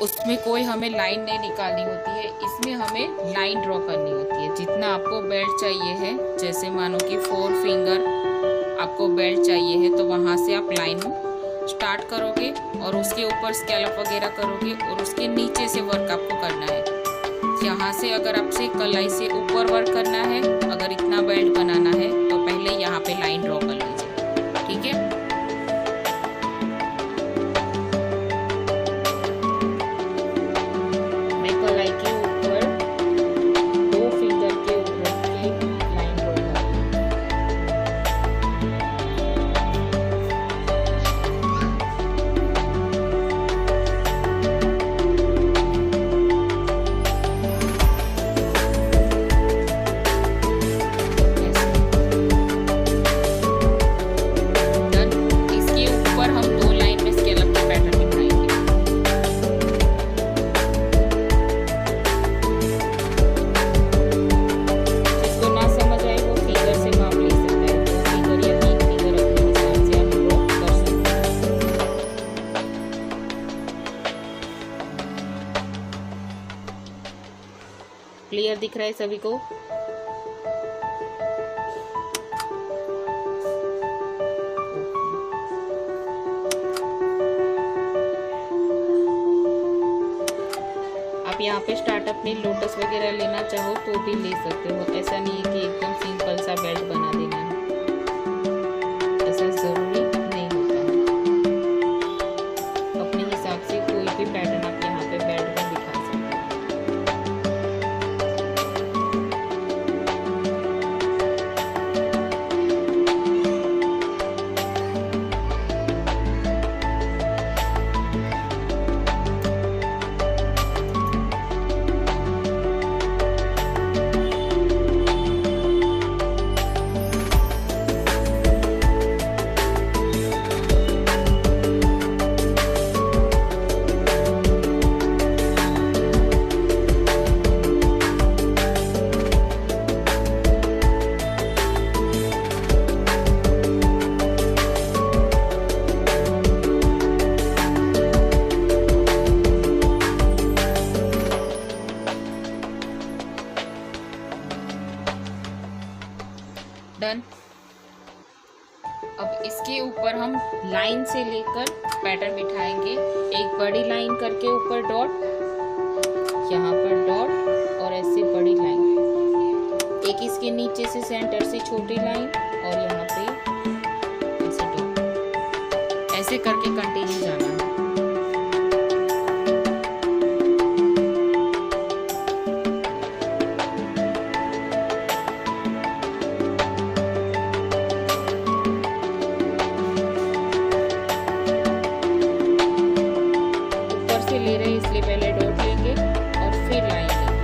उसमें कोई हमें लाइन नहीं निकालनी होती है, इसमें हमें लाइन ड्रॉ करनी होती है। जितना आपको बेल्ट चाहिए है, जैसे मानो कि 4 फिंगर आपको बेल्ट चाहिए है, तो वहाँ से आप लाइन स्टार्ट करोगे और उसके ऊपर स्कैलप वगैरह करोगे और उसके नीचे से वर्क आपको करना है। यहाँ से अगर आपसे कलाई से ऊपर वर्क करना है, अगर इतना बेल्ट बनाना है तो पहले यहाँ पे लाइन ड्रॉ कर लीजिए, ठीक है। मैं कलाई के ऊपर 2 फिंगर के ऊपर के लाइन ड्रॉ करूँगी। इसके ऊपर हम 2 लाइन में स्केलअप का पैटर्न बिठाएंगे। जिसको ना समझ आए वो फिंगर से माप ले सकता है, 2 फिंगर या 3 फिंगर अपने हिसाब से आप ड्रॉ कर सकते हैं। क्लियर दिख रहा है सभी को? आप यहाँ पे स्टार्टअप में लोटस वगैरह लेना चाहो तो भी ले सकते हो। ऐसा नहीं है कि एकदम सिंपल सा बेल्ट बना देना है, ऐसा जरूरी नहीं होता है। अपने हिसाब से कोई भी पैटर्न आप यहाँ पे बेल्ट में दिखा सकते हो। डन। अब इसके ऊपर हम लाइन से लेकर पैटर्न बिठाएंगे। एक बड़ी लाइन करके ऊपर डॉट, यहाँ पर डॉट और ऐसे बड़ी लाइन, एक इसके नीचे से सेंटर से छोटी लाइन और यहाँ पे ऐसे डॉट, ऐसे करके कंटिन्यू जाना है। ले रहे हैं इसलिए पहले डॉट लेंगे और फिर लाइन लेंगे।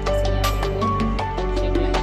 जैसे यहाँ पे डॉट और फिर लाइन।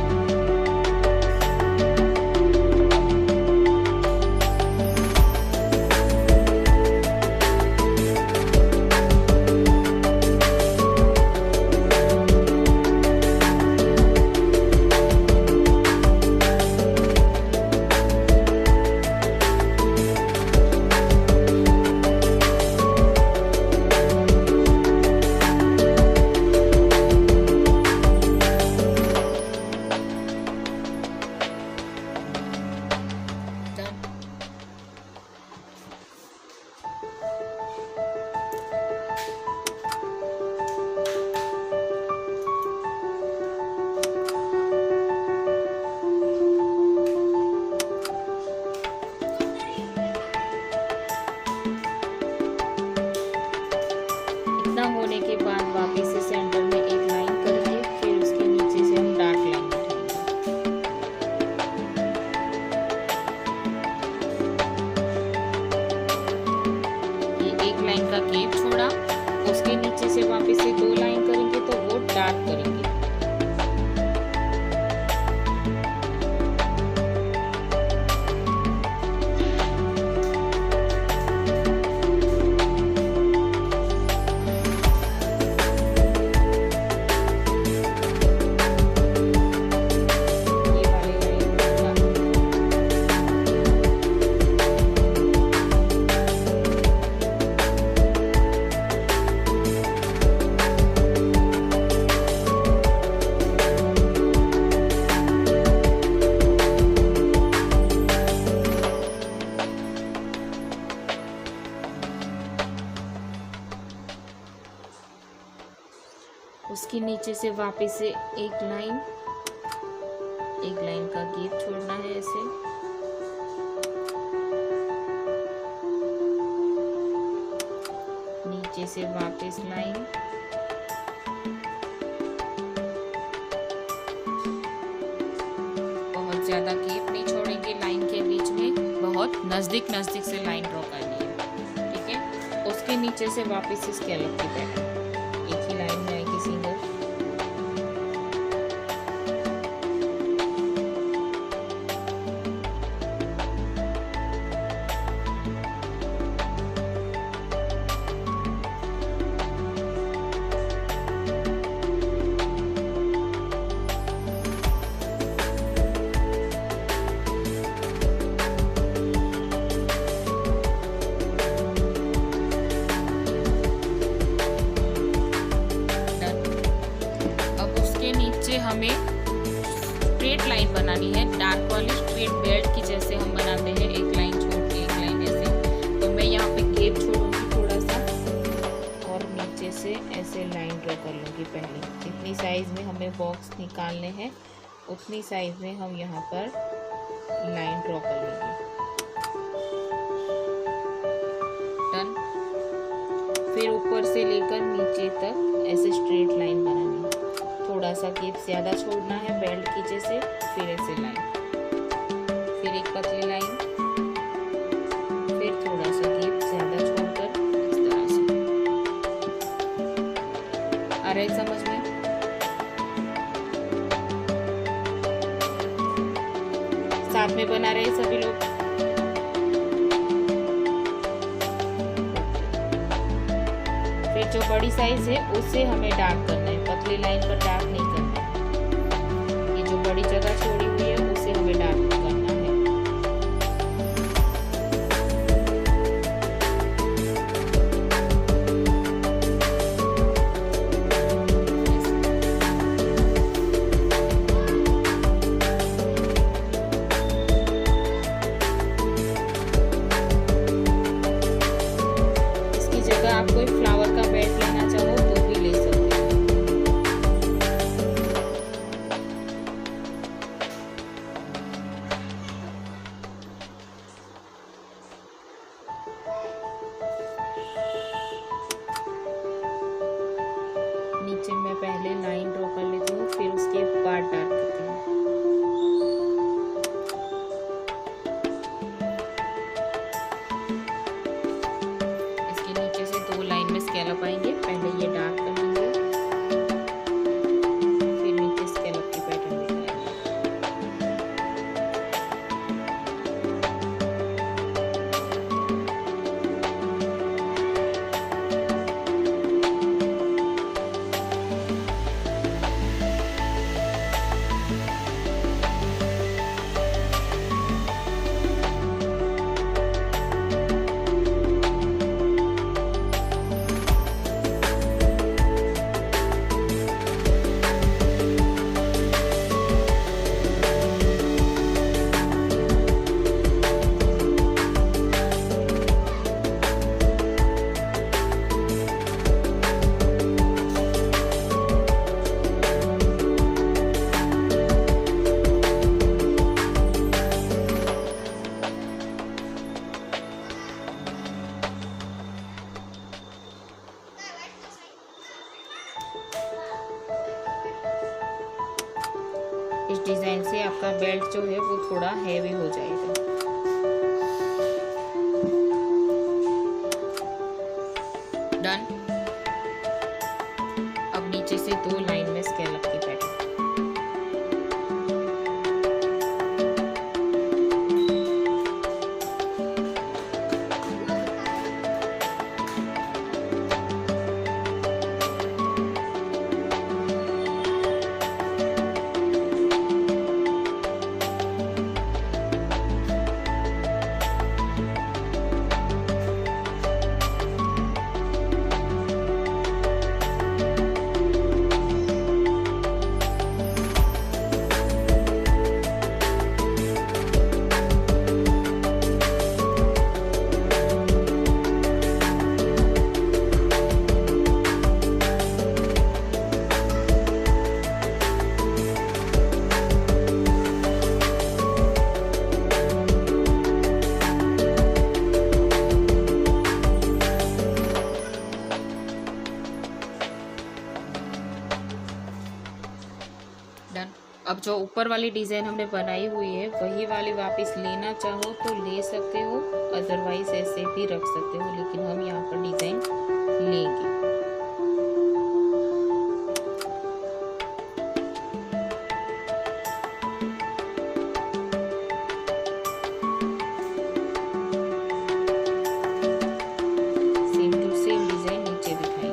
इतना होने के बाद वापस से सेंटर में एक लाइन करेंगे, फिर उसके नीचे से हम डार्क लाइन बिठाएंगे। ये एक लाइन का गैप छोड़ा, उसके नीचे से वापस से 2 लाइन करेंगे तो वो डार्क करेंगे। उसके नीचे से वापस से एक लाइन का गैप छोड़ना है ऐसे। नीचे से वापस लाइन, बहुत ज्यादा गैप नहीं छोड़ेंगे लाइन के बीच में, बहुत नजदीक नजदीक से लाइन ड्रॉ करनी है, ठीक है। उसके नीचे से वापस से स्कैलप की पैटर्न एक ही लाइन में आएगी सिंगल। हमें स्ट्रेट लाइन बनानी है, डार्क वाली स्ट्रेट बेल्ट की जैसे हम बनाते हैं, एक लाइन छोड़ के एक लाइन ऐसे। तो मैं यहाँ पे गैप छोड़ूंगी थोड़ा सा और नीचे से ऐसे लाइन ड्रॉ कर लूँगी। पहले जितनी साइज में हमें बॉक्स निकालने हैं उतनी साइज में हम यहाँ पर लाइन ड्रॉ कर लेंगे। डन। फिर ऊपर से लेकर नीचे तक ऐसे स्ट्रेट लाइन बनानी है, थोड़ा सा गैप ज़्यादा छोड़ना है बेल्ट की जैसे, फिर ऐसे लाइन, फिर एक पतली लाइन, फिर थोड़ा सा गैप ज़्यादा छोड़कर इस तरह से। आ रहा है समझ में? साथ में बना रहे सभी लोग। फिर जो बड़ी साइज है उससे हमें डार्क करना है, पतली लाइन पर डार्क नहीं करना है। ये जो बड़ी जगह छोड़ी हुई है उसे हमें डार्क करना है। इसकी जगह आप कोई फ्लावर का बेल्ट लेना चाहो तो भी ले सकते हो। नीचे मैं पहले लाइन ड्रॉ कर लेती हूँ, फिर उसके बाद डार्क करती हूँ। इसके नीचे से 2 लाइन में स्कैलप आएंगे, पहले ये डार्क करेंगे, फिर नीचे स्कैलप की पैटर्न दिखाएंगे। इस डिज़ाइन से आपका बेल्ट जो है वो थोड़ा हैवी हो जाएगा। डन। अब नीचे से 2 लाइन में स्कैलप की पैटर्न। अब जो ऊपर वाली डिज़ाइन हमने बनाई हुई है वही वाली वापस लेना चाहो तो ले सकते हो, अदरवाइज ऐसे भी रख सकते हो, लेकिन हम यहाँ पर डिज़ाइन लेंगे। सेम टू सेम डिज़ाइन नीचे दिखाएंगे।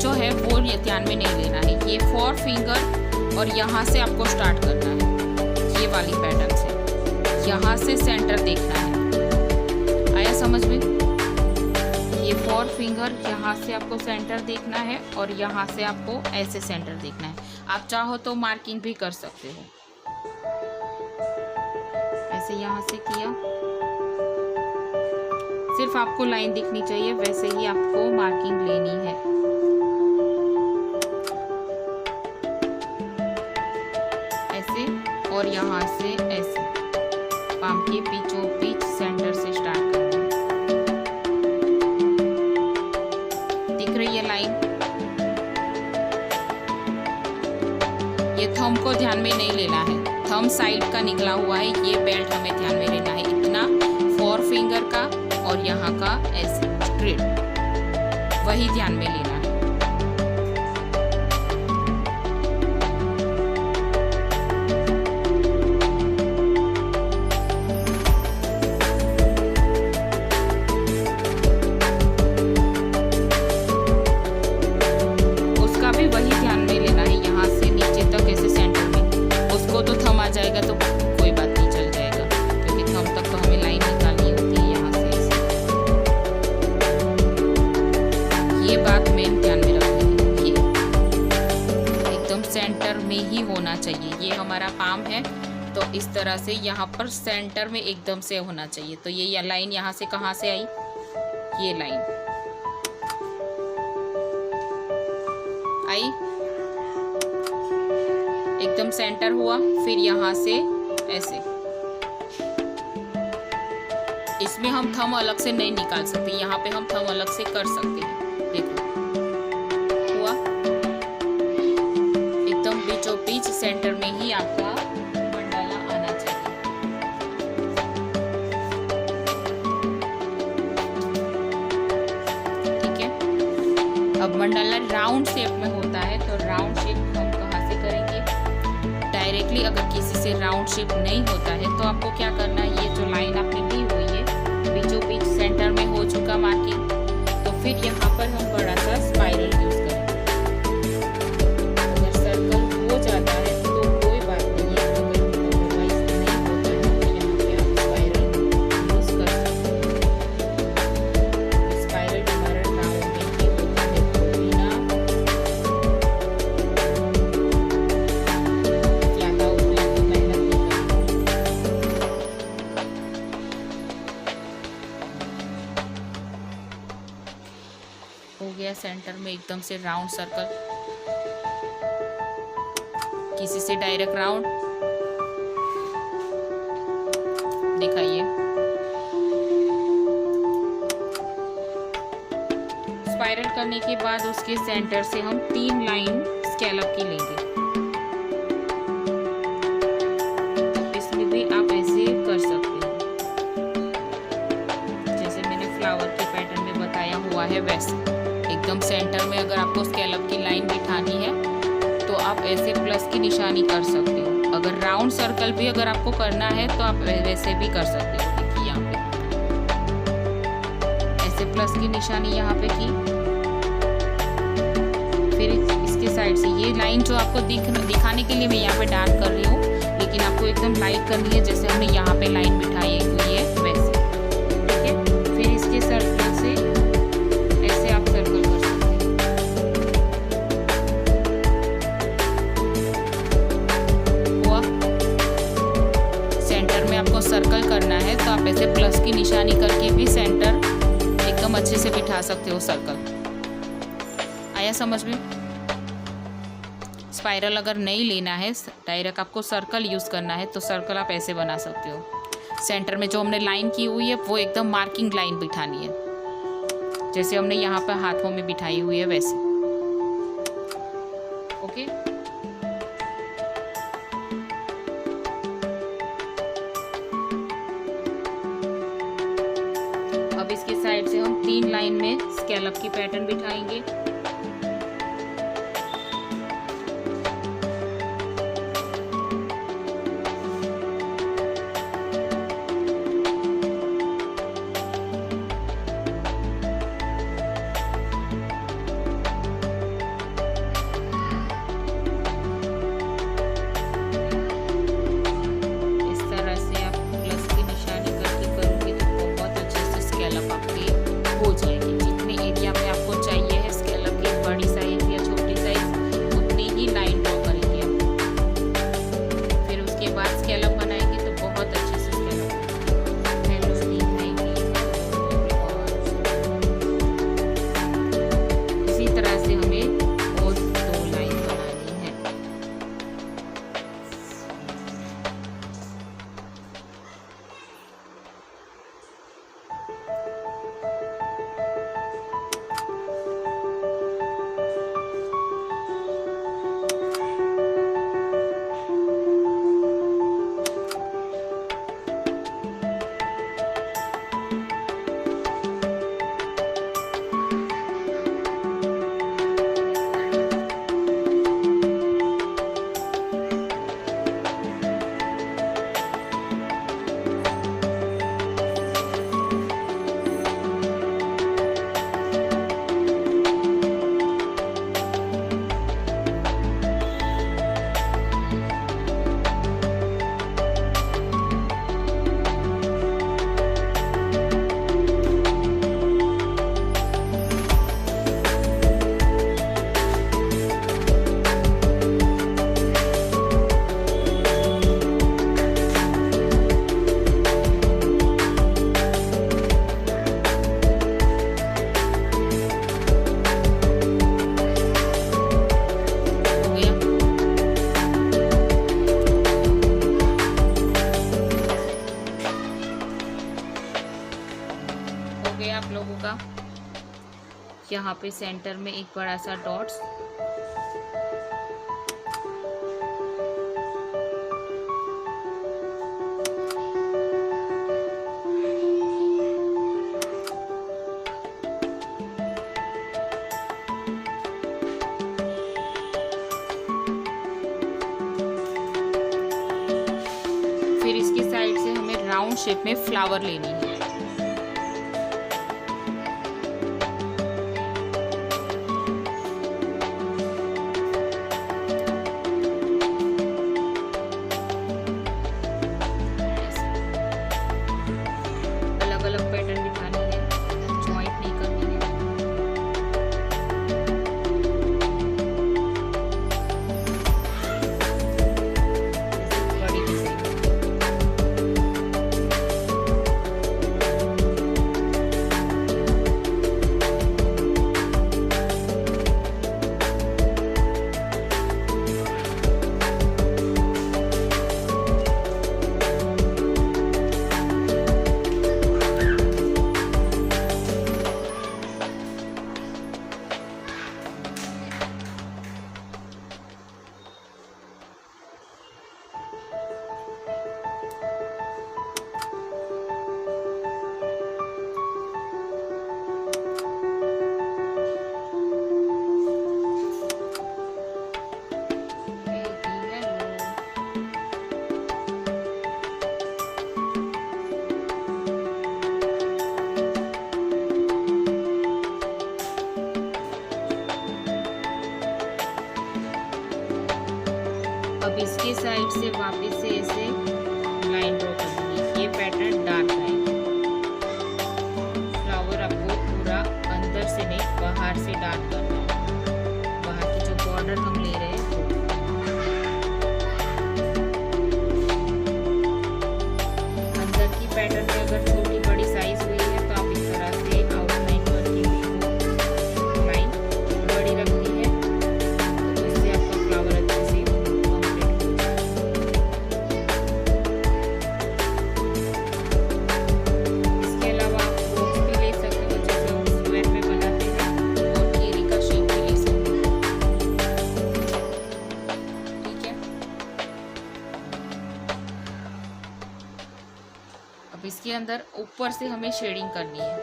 जो है वो ध्यान में नहीं लेना है, ये 4 फिंगर और यहाँ से आपको स्टार्ट करना है, ये वाली पैटर्न से यहाँ से सेंटर देखना है। आया समझ में? ये 4 फिंगर यहाँ से आपको सेंटर देखना है और यहाँ से आपको ऐसे सेंटर देखना है। आप चाहो तो मार्किंग भी कर सकते हो, ऐसे यहाँ से किया, सिर्फ आपको लाइन दिखनी चाहिए, वैसे ही आपको मार्किंग लेनी है। और यहाँ से ऐसे पाम के बीचों बीच सेंटर से स्टार्ट करना है। दिख रही है लाइन? ये थंब को ध्यान में नहीं लेना है, थंब साइड का निकला हुआ है, ये बेल्ट हमें ध्यान में लेना है। इतना 4 फिंगर का और यहाँ का ऐसे स्ट्रेट, वही ध्यान में लेना है। वही ध्यान में लेना है, यहाँ से नीचे तक ऐसे सेंटर में। उसको तो थंब आ जाएगा तो कोई बात नहीं, चल जाएगा, क्योंकि थंब तक तो हमें लाइन निकालनी होती है यहाँ से ऐसे। ये बात मेन ध्यान में रखनी है, ये एकदम सेंटर में ही होना चाहिए। ये हमारा पाम है तो इस तरह से यहाँ पर सेंटर में एकदम से होना चाहिए। तो ये लाइन यहाँ से कहाँ से आई? ये लाइन आई, एकदम सेंटर हुआ, फिर यहाँ से ऐसे। इसमें हम थंब अलग से नहीं निकाल सकते, यहाँ पे हम थंब अलग से कर सकते हैं। देखो हुआ, एकदम बीचों बीच सेंटर में ही आपका मंडाला आना चाहिए। ठीक है, अब मंडाला राउंड शेप में होता है, तो राउंड शेप हम कहाँ से करेंगे? डायरेक्टली अगर किसी से राउंड शेप नहीं होता है तो आपको क्या करना है, ये जो लाइन आपने ली हुई है बीचों बीच सेंटर में हो चुका मार्किंग, तो फिर यहाँ पर हम बड़ा सा स्पाइरल यूज करेंगे। अगर सर्कल हो जाता है तो कोई बात नहीं है, अगर अदरवाइज नहीं होता है तो यहाँ पे आप स्पाइरल यूज कर सकते हो। स्पाइरल हमारा राउंड में ही होता है, तो बिना ज़्यादा उसमें मेहनत नहीं करनी। हो गया सेंटर में एकदम से राउंड सर्कल, किसी से डायरेक्ट राउंड दिखाइए। स्पाइरल करने के बाद उसके सेंटर से हम 3 लाइन स्कैलप की लेंगे। इसमें भी आप ऐसे कर सकते हो, जैसे मैंने फ्लावर के पैटर्न में बताया हुआ है वैसे। एकदम सेंटर में अगर आपको स्कैलप की लाइन बिठानी है तो आप ऐसे प्लस की निशानी कर सकते हो। अगर राउंड सर्कल भी अगर आपको करना है तो आप वैसे भी कर सकते हो। देखिए यहाँ पे ऐसे प्लस की निशानी यहाँ पे की, फिर इसके साइड से ये लाइन जो आपको दिखाने के लिए मैं यहाँ पे डार्क कर रही हूँ, लेकिन आपको एकदम लाइट करनी है जैसे हमने यहाँ पे लाइन बिठाई हुई है वैसे। ठीक है, फिर इसके सर्कल से ऐसे आप सर्कल कर सकते हैं। वैसे प्लस की निशानी करके भी सेंटर एकदम अच्छे से बिठा सकते हो सर्कल। आया समझ में? स्पाइरल अगर नहीं लेना है, डायरेक्ट आपको सर्कल यूज़ करना है, तो सर्कल आप ऐसे बना सकते हो। सेंटर में जो हमने लाइन की हुई है वो एकदम मार्किंग लाइन बिठानी है, जैसे हमने यहाँ पर हाथों में बिठाई हुई है वैसे। ओके, अब इसके साइड से हम 3 लाइन में स्कैलप की पैटर्न बिठाएंगे। आप लोगों का यहाँ पे सेंटर में एक बड़ा सा डॉट्स, फिर इसकी साइड से हमें राउंड शेप में फ्लावर लेनी है। अब इसके साइड से वापस से ऐसे लाइन ड्रॉ कर दीजिए। ये पैटर्न डार्क आएगा। फ्लावर आपको पूरा अंदर से नहीं बाहर से डार्क करना है। बाहर की जो बॉर्डर हम ले रहे हैं वो। अंदर की पैटर्न में अगर अब इसके अंदर ऊपर से हमें शेडिंग करनी है।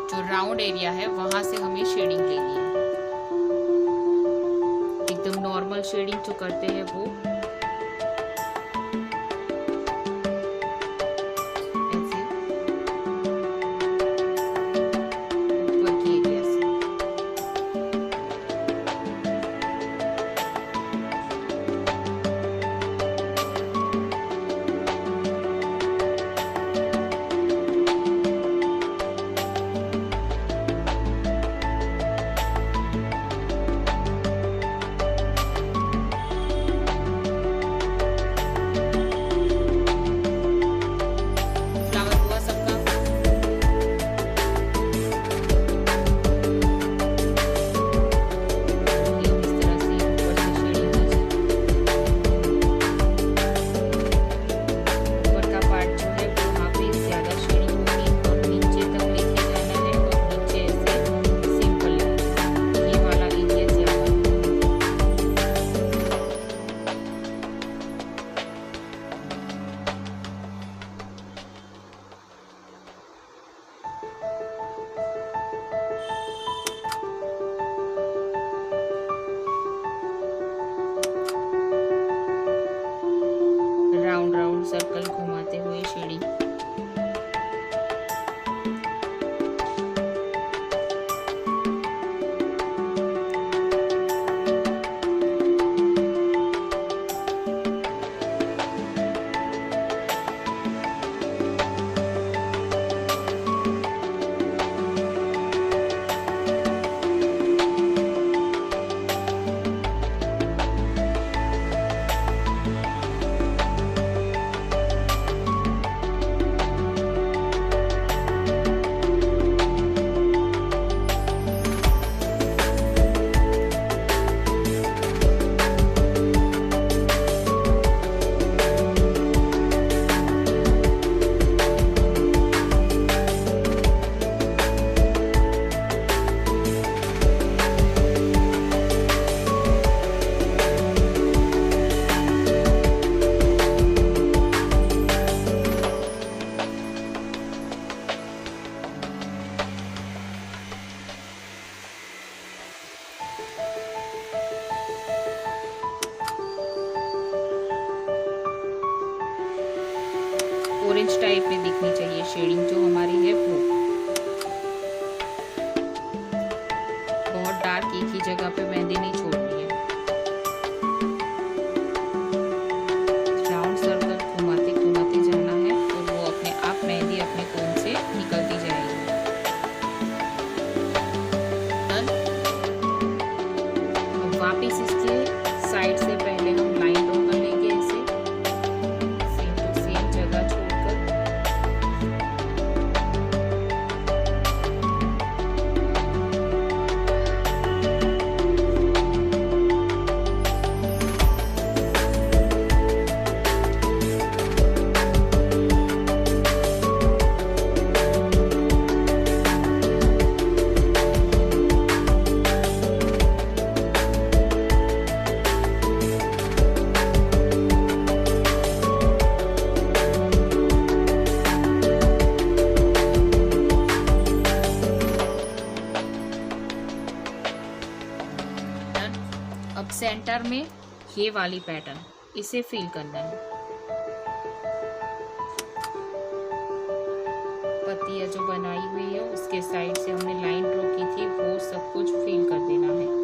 जो राउंड एरिया है वहां से हमें शेडिंग लेनी है। एकदम नॉर्मल शेडिंग जो करते हैं वो ऐसे ऊपर की एरिया से। राउंड राउंड सर्कल घुमाते हुए शेडिंग। ऑरेंज टाइप में दिखनी चाहिए शेडिंग जो हमारी है वो। बहुत डार्क एक ही जगह पे मेहंदी नहीं छोड़नी है। राउंड सर्कल घुमाते घुमाते जाना है तो वो अपने आप मेहंदी अपने कोन से निकलती जाएगी। अब वापिस इसके साइड से पहले हम लाइन ड्रॉ कर लेंगे ऐसे सेम टू सेम जगह छोड़कर। अब सेंटर में ये वाली पैटर्न इसे फिल करना है। पत्तियां जो बनाई हुई है उसके साइड से हमने लाइन ड्रॉ की थी वो सब कुछ फिल कर देना है।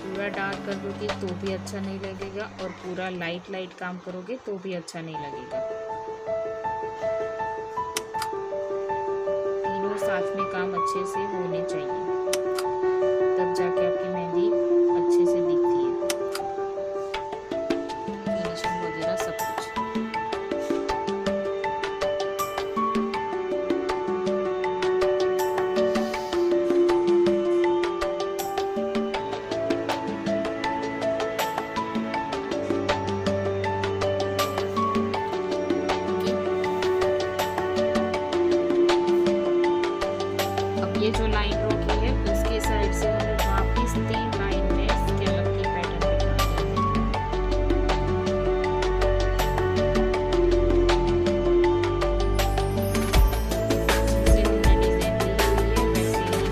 पूरा डार्क कर दोगे तो भी अच्छा नहीं लगेगा और पूरा लाइट लाइट काम करोगे तो भी अच्छा नहीं लगेगा। तीनों साथ में काम अच्छे से होने चाहिए, तब जाके आपकी मेहंदी अच्छे से दिखती है। फिनिशिंग वगैरह सब कुछ। अब ये जो लाइन ड्रॉ की है उसके साइड से हमें वापस 3 लाइन में स्केलप की पैटर्न बनानी है। जैसे हमने डिजाइन दी हुई है वैसे ही।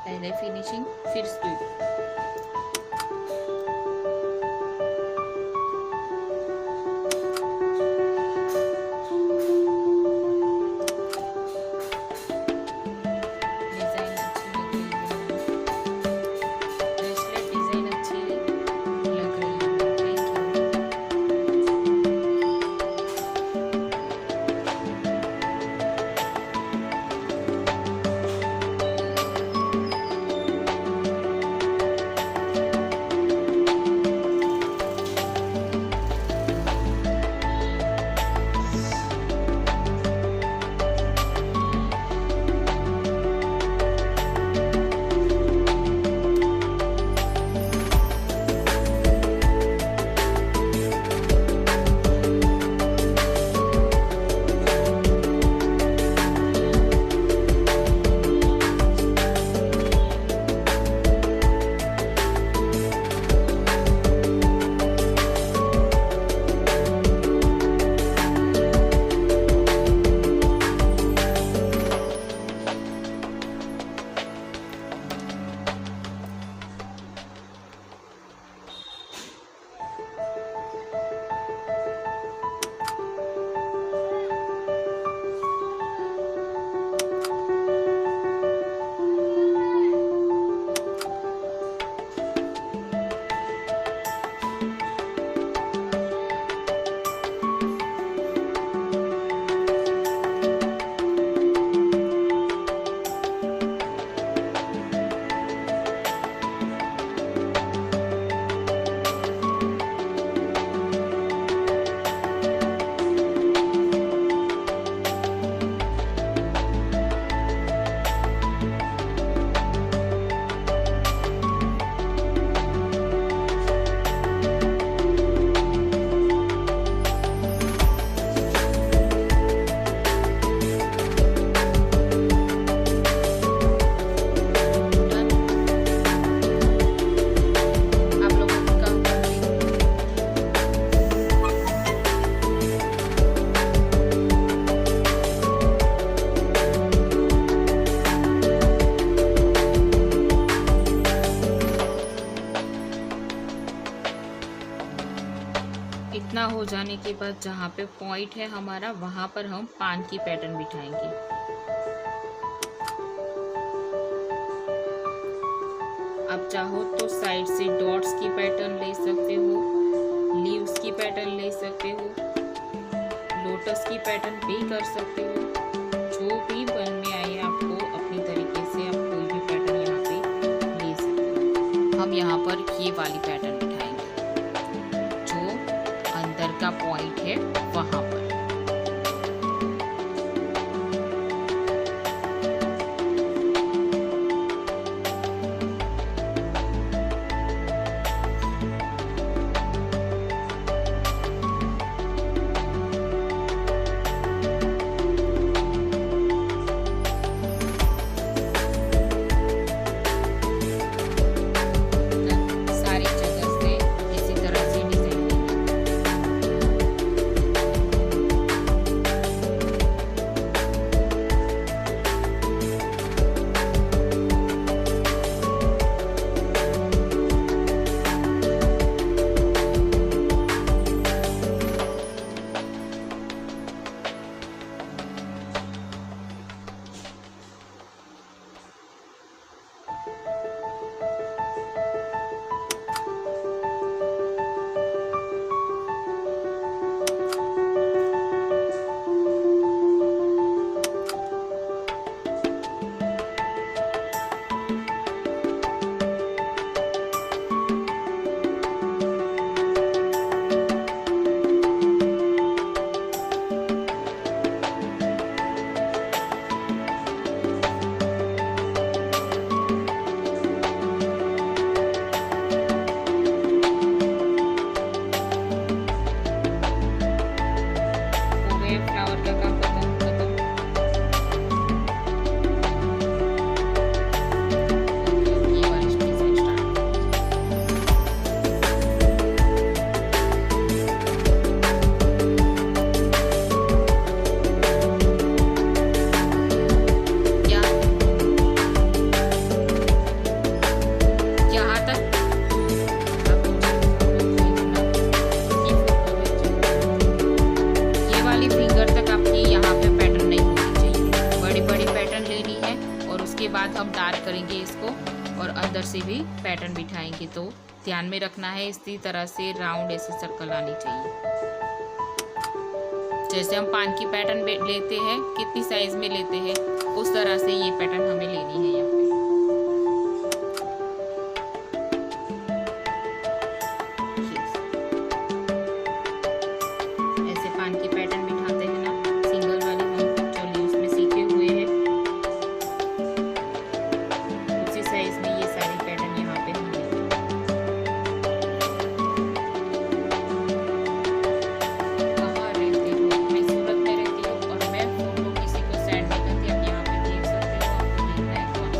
पहले फिनिशिंग फिर स्वीप। जाने के बाद जहाँ पे पॉइंट है हमारा, वहाँ पर हम पान की पैटर्न बिठाएंगे। आप चाहो तो साइड से डॉट्स की पैटर्न ले सकते हो, लीव्स की पैटर्न ले सकते हो, लोटस की पैटर्न भी कर सकते हो। जो भी मन में आए आपको अपनी तरीके से आप कोई भी पैटर्न यहाँ पे ले सकते हो। हम यहाँ पर ये वाली पैटर्न बिठाएंगे जो अंदर का पॉइंट है वहाँ पर। बाद हम डार्क करेंगे इसको और अंदर से भी पैटर्न बिठाएंगे। तो ध्यान में रखना है इसी तरह से राउंड ऐसे सर्कल आनी चाहिए। जैसे हम पान की पैटर्न लेते हैं, कितनी साइज में लेते हैं, उस तरह से ये पैटर्न हमें लेनी है। यहाँ पे ऐसे पान की पैटर्न बिठाते हैं ना, सिंगल वाली हम जो लीव्स में सीखे हुए हैं, उसी साइज में ये सारी पैटर्न यहाँ पे हम लेंगे। कहाँ रहते हो? मैं सूरत में रहती हूँ और मैं फोटो किसी को सेंड नहीं करती। आप यहाँ पे देख सकते हो, आपको देखना है तो आप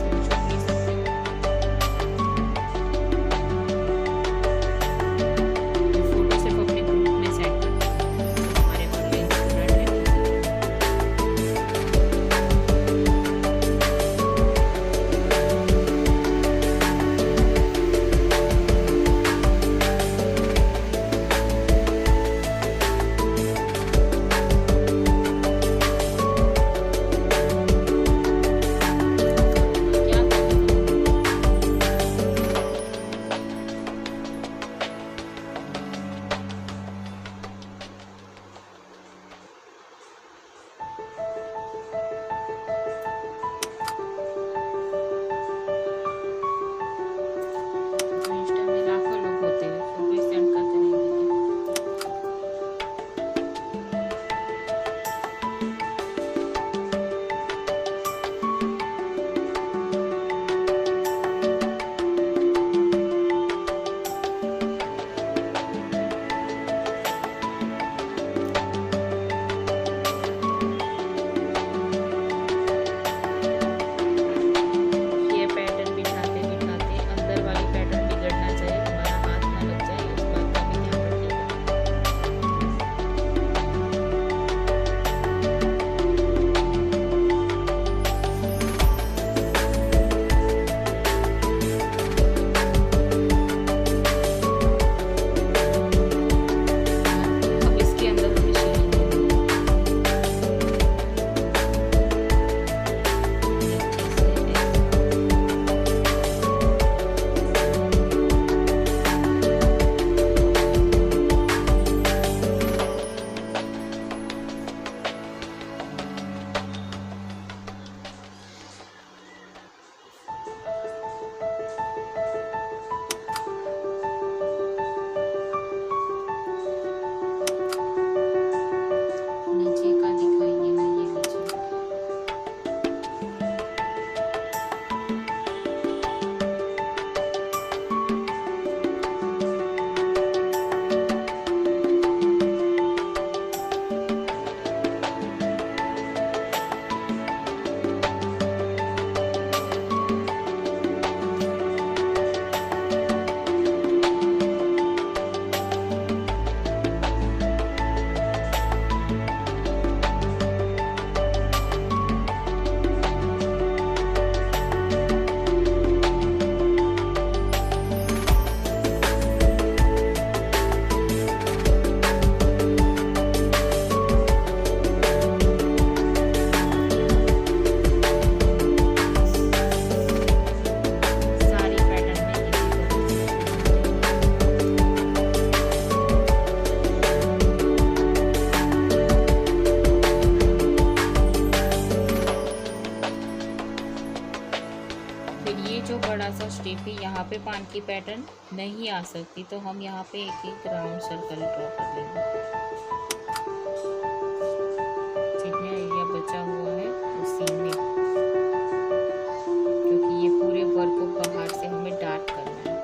बड़ा सा स्टेप है, यहाँ पे पान की पैटर्न नहीं आ सकती, तो हम यहाँ पे एक एक राउंड सर्कल ड्रॉ कर लेंगे। जितना एरिया बचा हुआ है उसी में, क्योंकि ये पूरे वर्क को बाहर से हमें डार्क करना है।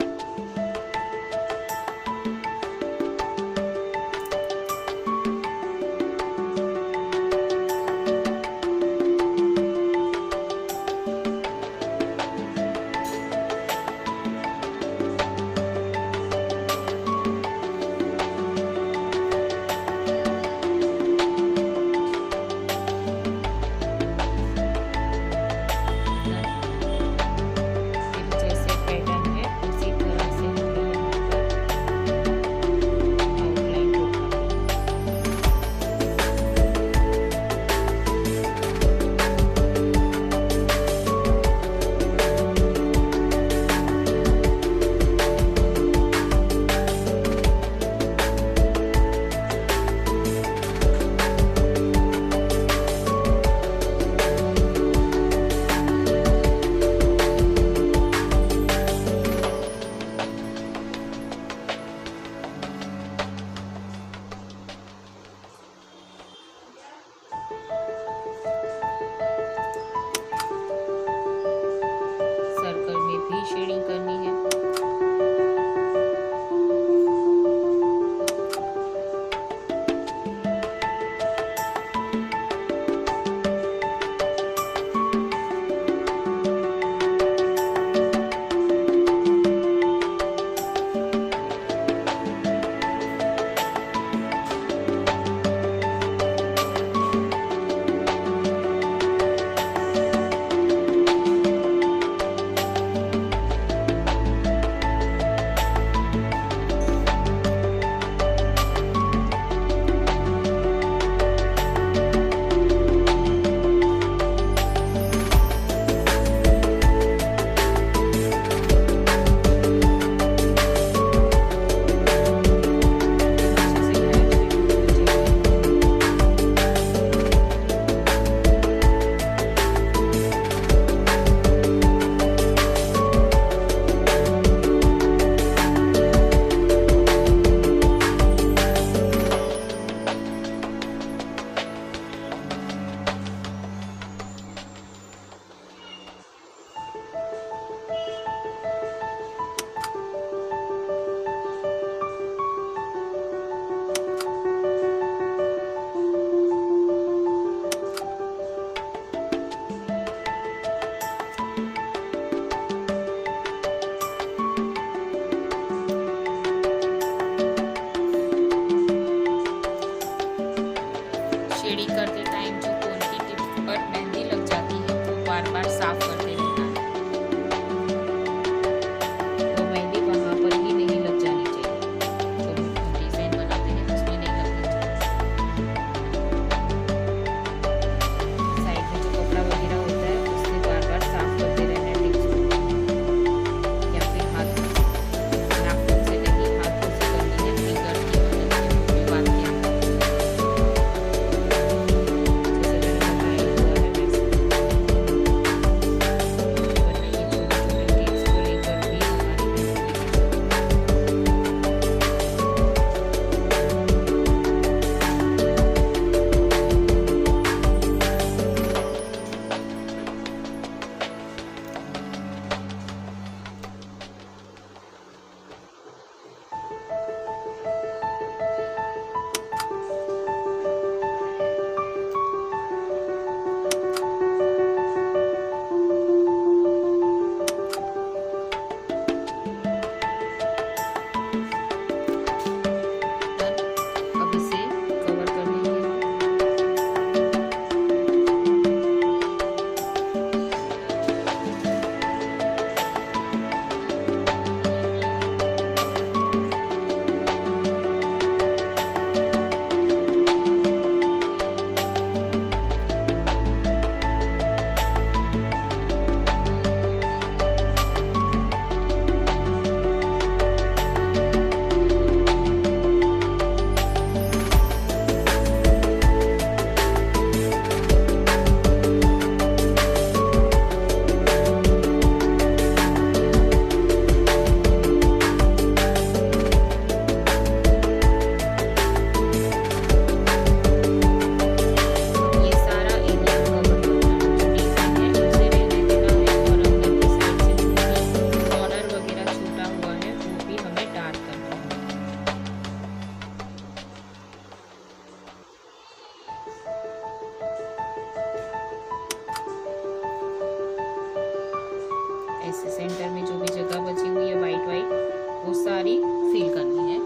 ऐसे सेंटर में जो भी जगह बची हुई है वाइट वाइट वो सारी फिल करनी है।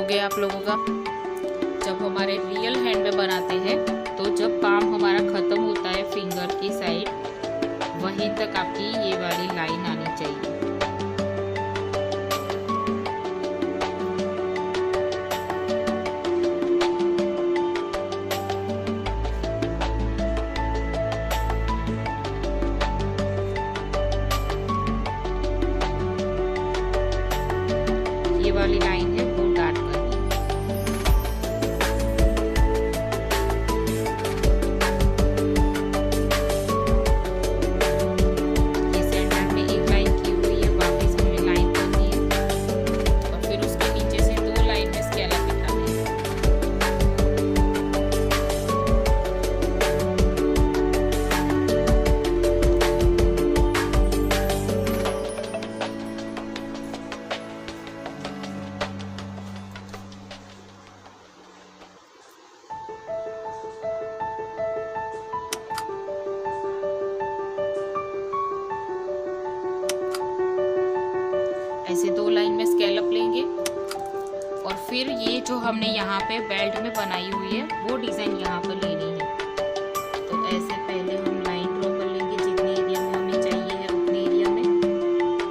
गया आप लोगों का। जब हमारे रियल हैंड में बनाते हैं तो जब पाम हमारा ख़त्म होता है फिंगर की साइड, वहीं तक आपकी ये वाली लाइन आनी चाहिए। ये वाली लाइन है वो डार्क करनी। ये सेंटर में एक लाइन की हुई लाइन में स्केलअप लेंगे और फिर ये जो हमने यहाँ पे बेल्ट में बनाई हुई है वो डिज़ाइन यहाँ पर लेनी है। तो ऐसे पहले हम लाइन ड्रॉ कर लेंगे जितने एरिया में हमें चाहिए है उतने एरिया में।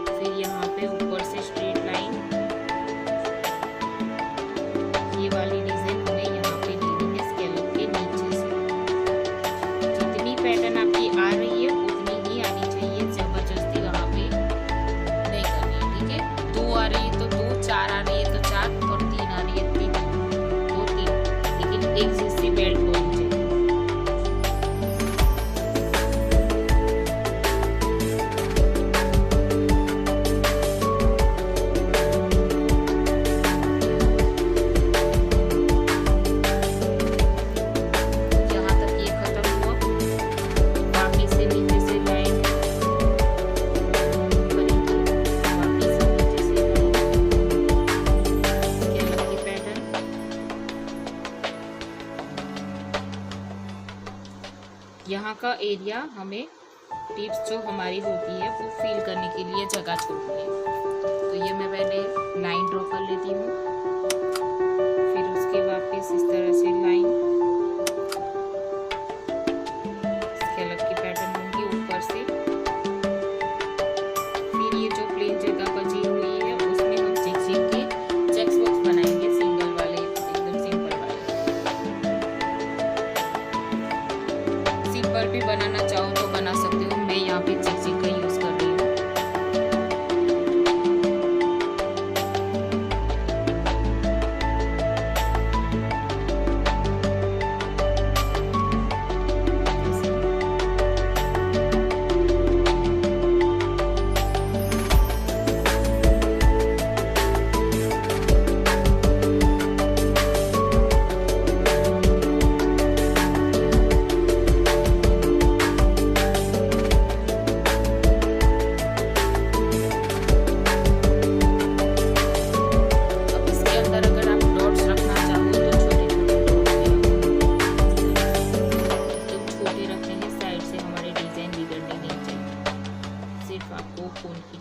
फिर यहाँ पे ऊपर से स्ट्रेट लाइन, ये वाली डिज़ाइन हमें यहाँ पे लेनी है स्केलअप के नीचे से। जितनी पैटर्न आपकी आ रही है उतनी ही आनी चाहिए, जबरदस्ती वहाँ पे नहीं करनी है, ठीक है। 2 आ रही है तो 2, 4 आ रही है तो 4 और 3 आ रही है 3, 2 3, लेकिन एक जैसी बेल्ट होनी चाहिए। यहाँ का एरिया हमें टिप्स जो हमारी होती है वो फिल करने के लिए जगह छोड़नी है। तो ये मैं पहले लाइन ड्रॉ कर लेती हूँ, फिर उसके वापस इस तरह से लाइन स्केलअप की पैटर्न लूँगी ऊपर से। फिर ये जो प्लेन जगह बची हुई है उसमें हम झिक-झिक के चेक्स बॉक्स बनाएंगे, सिंगल वाले, एकदम सिंपल वाले। सिंपल भी बनाना चाहो तो बना सकते हो, मैं यहाँ पे झिक-झिक का यूज कर रही हूँ।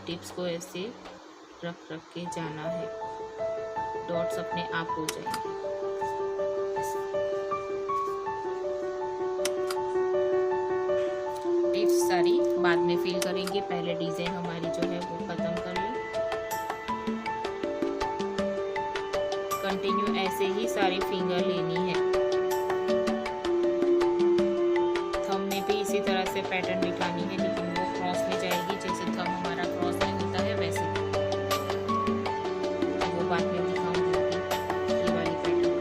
टिप्स को ऐसे रख के जाना है, डॉट्स अपने आप हो जाएंगे। टिप्स सारी बाद में फिल करेंगे, पहले डिजाइन हमारी जो है वो खत्म कर लें। कंटिन्यू ऐसे ही सारी फिंगर लेनी है। थंब में भी इसी तरह से पैटर्न बिठानी है, लेकिन वो क्रॉस में जाएगी, जैसे थंब हमारा क्रॉस में होता है वैसे। वो बाद में दिखाऊंगी ये वाली पैटर्न।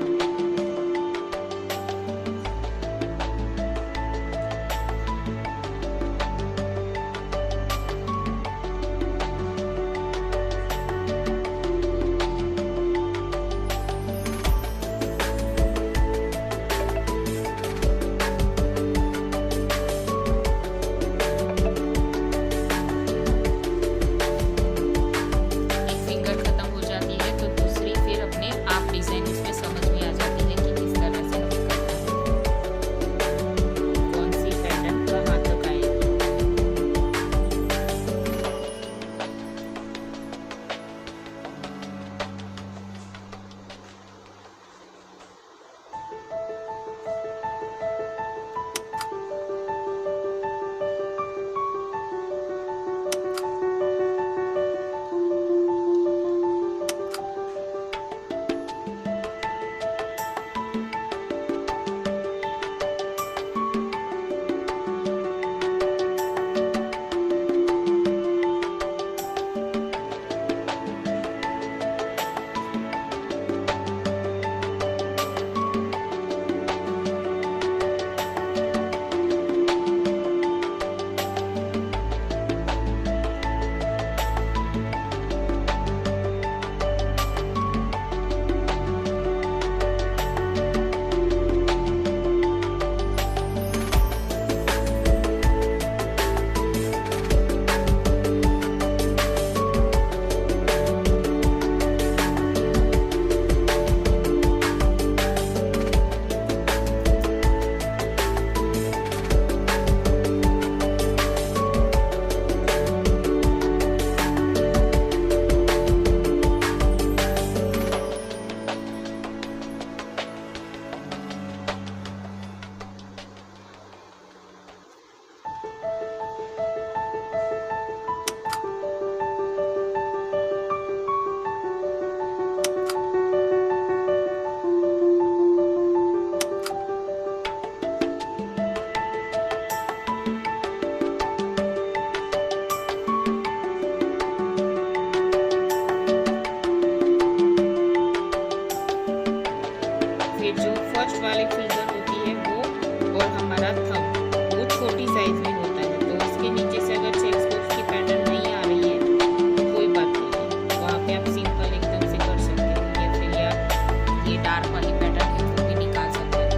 फिर जो फर्स्ट वाली फिंगर होती है वो और हमारा थंब वो छोटी साइज में होता है, तो इसके नीचे से अगर चेक स्पोक्स की पैटर्न नहीं आ रही है तो कोई बात नहीं है, वहाँ पे आप सिंपल एकदम से कर सकते हो, या फिर आप ये डार्क वाली पैटर्न है वो भी निकाल सकते हो।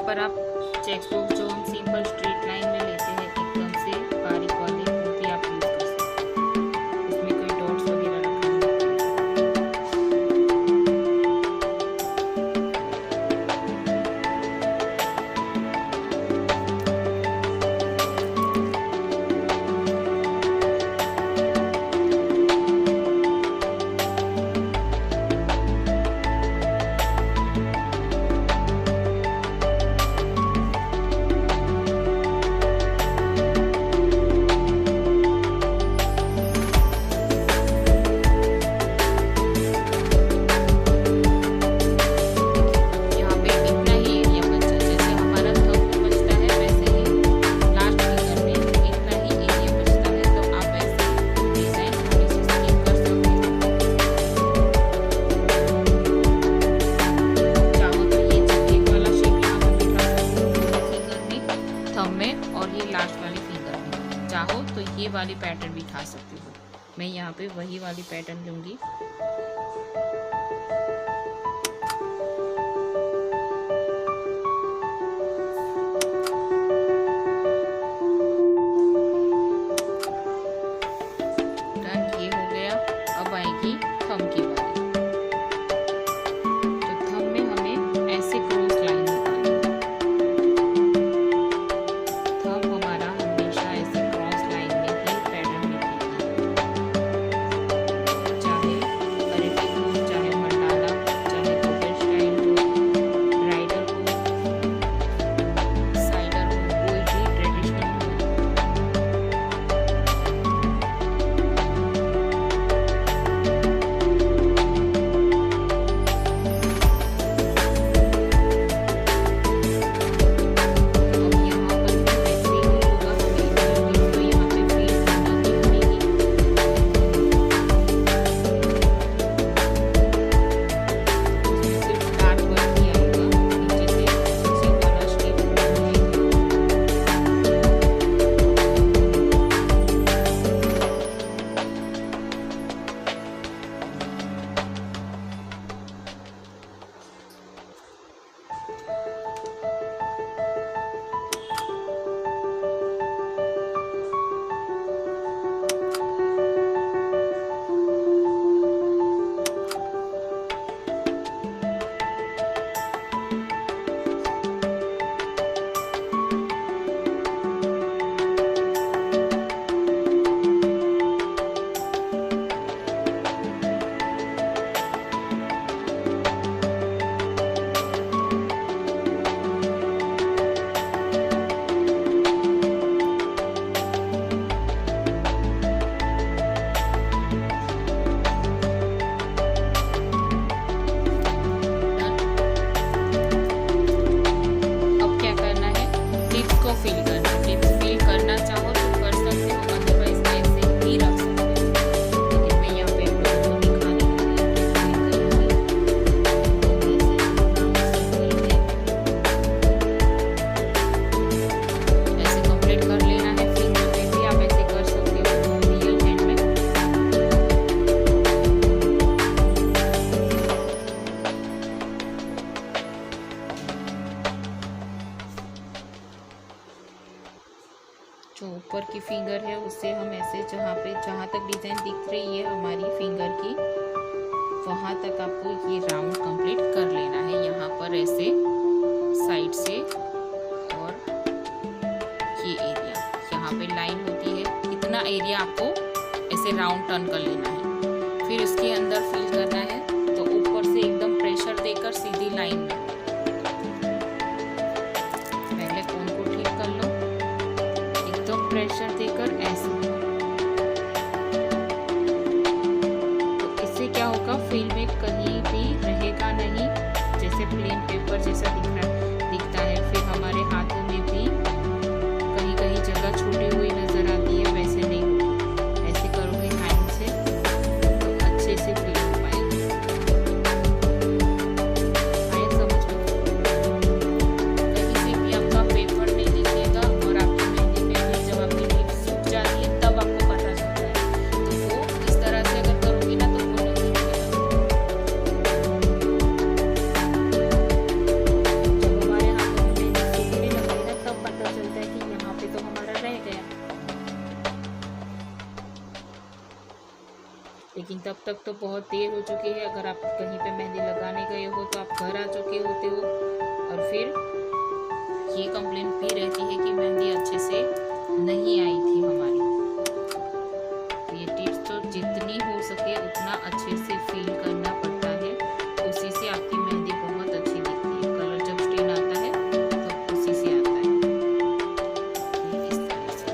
पर आप चेक स्पोक जो हम सिंपल स्ट्रेट लाइन में लेते हैं एकदम से बारीक वाले, वो भी आप यूज कर सकते हैं, उसमें कोई डॉट्स वगैरह रखना चाहो तो ये वाली पैटर्न भी उठा सकती हो। मैं यहाँ पे वही वाली पैटर्न लूंगी। डन, ये हो गया। अब आएगी थंब की बारी। तो थंब में हमें ऐसे क्रॉस लाइन निकालनी है। थंब हमारा हमेशा ऐसे क्रॉस लाइन में ही पैटर्न निकलेगी, चाहे हम ऐसे जहाँ तक डिज़ाइन दिख रही है हमारी फिंगर की, वहाँ तक आपको ये राउंड कंप्लीट कर लेना है। यहाँ पर ऐसे साइड से, और ये एरिया यहाँ पे लाइन होती है, इतना एरिया आपको ऐसे राउंड टर्न कर लेना है। फिर उसके अंदर फिल करना है, तो ऊपर से एकदम प्रेशर देकर सीधी लाइन में पहले कोन को ठीक कर लो, एकदम प्रेशर देकर ऐसे। तो इससे क्या होगा, फिल में कहीं भी रहेगा नहीं, जैसे प्लेन पेपर जैसा दिखता है। फिर हमारे हाथों में भी कहीं कहीं जगह छूटी हुई नजर आती है, वैसे नहीं होगी। ऐसे करोगे हैंड से तो अच्छे से फिल हो पाएगा। आए समझ में? कहीं से भी आपका पेपर नहीं दिखेगा, और आपकी मेहंदी में भी जब आपकी टिप सूख जाती है तब आपको पता चलता है। तो वो इस तरह से अगर करोगी ना तो वो नहीं दिखेगा। जब हमारे हाथों में मेहंदी सूखने लगती है तब पता चलता है कि यहाँ पे तो हमारा रह गया। लेकिन तब तक तो बहुत देर हो चुकी है। अगर आप कहीं पे मेहंदी लगाने गए हो तो आप घर आ चुके होते हो, और फिर ये कंप्लेंट भी रहती है कि मेहंदी अच्छे से नहीं आई थी हमारी। तो ये टिप्स तो जितनी हो सके उतना अच्छे से फील करना पड़ता है, उसी से आपकी मेहंदी बहुत अच्छी दिखती है। कलर जब स्टेन आता है तो उसी से आता है। ये इस तरह से।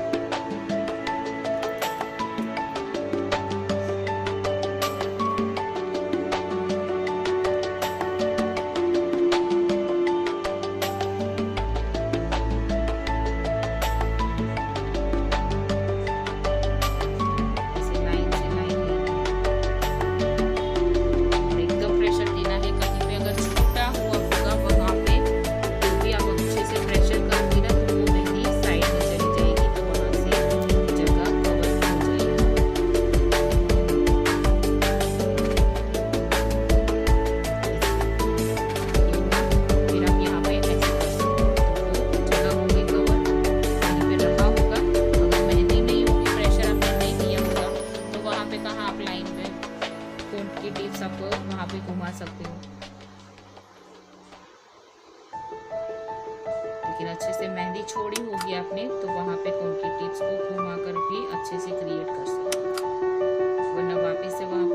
ऐसे लाइन से लाइन लेना है, और एकदम प्रेशर देना है। कहीं पे अगर छूटा हुआ होगा वहाँ पे तो भी आप अच्छे से प्रेशर करोगे ना तो वो मेहंदी साइड में चली जाएगी, तो वहाँ से जगह कवर हो जाएगी। फिर आप यहाँ पे ऐसे कर सकते हो, तो वो जगह होगी कवर, कहीं पे रखा होगा। अगर मेहंदी नहीं होगी, प्रेशर आपने नहीं दिया होगा, तो वहाँ पे कहाँ आप लाइन में कोन की टिप्स आप वहाँ पे घुमा सकते हो। लेकिन अच्छे से मेहंदी छोड़ी होगी आपने, तो वहाँ पे कोन की टिप्स को घुमा कर भी अच्छे से क्रिएट कर सकते हो, वरना वापस से वहाँ